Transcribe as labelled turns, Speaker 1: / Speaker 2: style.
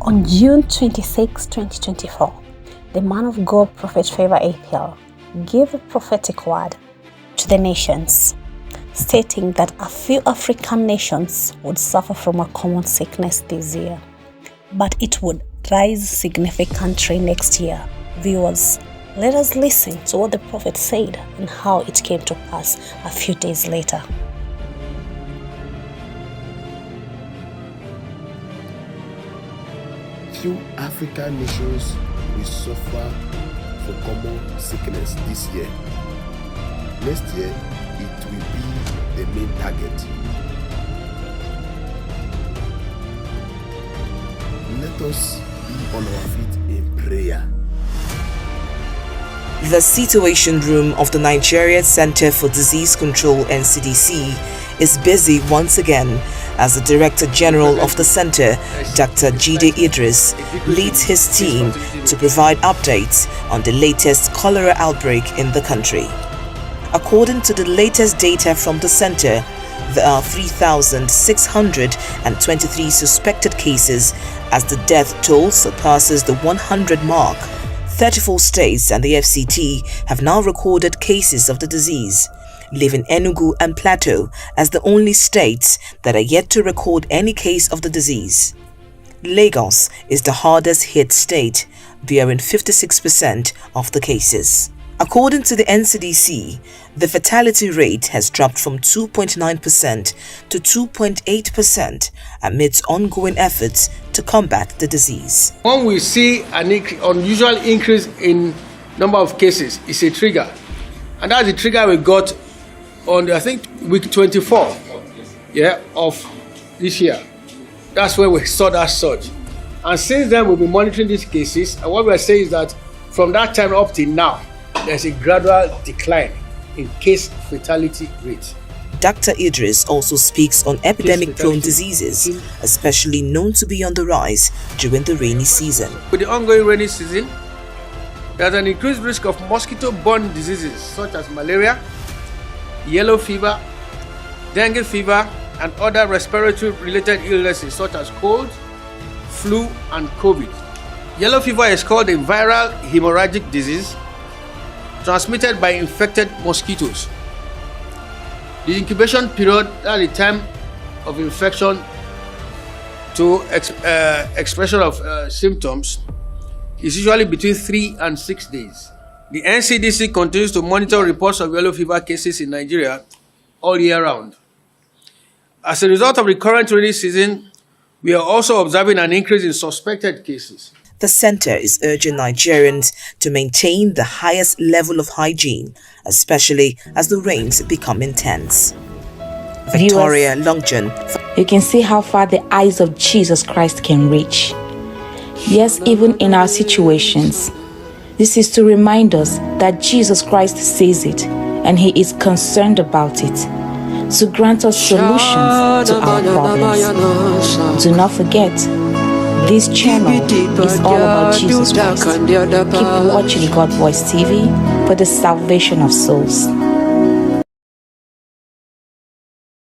Speaker 1: On June 26, 2024, the man of God, Prophet Favor Apiel, gave a prophetic word to the nations, stating that a few African nations would suffer from a common sickness this year, but it would rise significantly next year. Viewers, let us listen to what the prophet said and how it came to pass a few days later.
Speaker 2: Few African nations will suffer from common sickness this year. Next year, it will be the main target. Let us be on our feet in prayer.
Speaker 3: The Situation Room of the Nigeria Center for Disease Control (NCDC) is busy once again as the Director General of the center, Dr. Jide Idris, leads his team to provide updates on the latest cholera outbreak in the country. According to the latest data from the center, there are 3,623 suspected cases as the death toll surpasses the 100 mark. 34 states and the FCT have now recorded cases of the disease, leaving Enugu and Plateau as the only states that are yet to record any case of the disease. Lagos is the hardest hit state, bearing 56% of the cases. According to the NCDC, the fatality rate has dropped from 2.9% to 2.8% amidst ongoing efforts to combat the disease.
Speaker 4: When we see an unusual increase in number of cases, it's a trigger. And that's the trigger we got on, I think, week 24 of this year. That's when we saw that surge. And since then, we've been monitoring these cases. And what we're saying is that from that time up till now, there's a gradual decline in case fatality rate.
Speaker 3: Dr. Idris also speaks on epidemic-prone diseases, especially known to be on the rise during the rainy season.
Speaker 4: With the ongoing rainy season, there's an increased risk of mosquito-borne diseases such as malaria, yellow fever, dengue fever, and other respiratory-related illnesses such as cold, flu, and COVID. Yellow fever is called a viral hemorrhagic disease transmitted by infected mosquitoes. The incubation period, at the time of infection to expression of symptoms, is usually between 3 and 6 days. The NCDC continues to monitor reports of yellow fever cases in Nigeria all year round. As a result of the current rainy season, we are also observing an increase in suspected cases.
Speaker 3: The center is urging Nigerians to maintain the highest level of hygiene, especially as the rains become intense. Victoria Longjon.
Speaker 5: You can see how far the eyes of Jesus Christ can reach. Yes, even in our situations, this is to remind us that Jesus Christ sees it and He is concerned about it, to grant us solutions to our problems. Do not forget, this channel is all about Jesus Christ. Keep watching God Voice TV for the salvation of souls.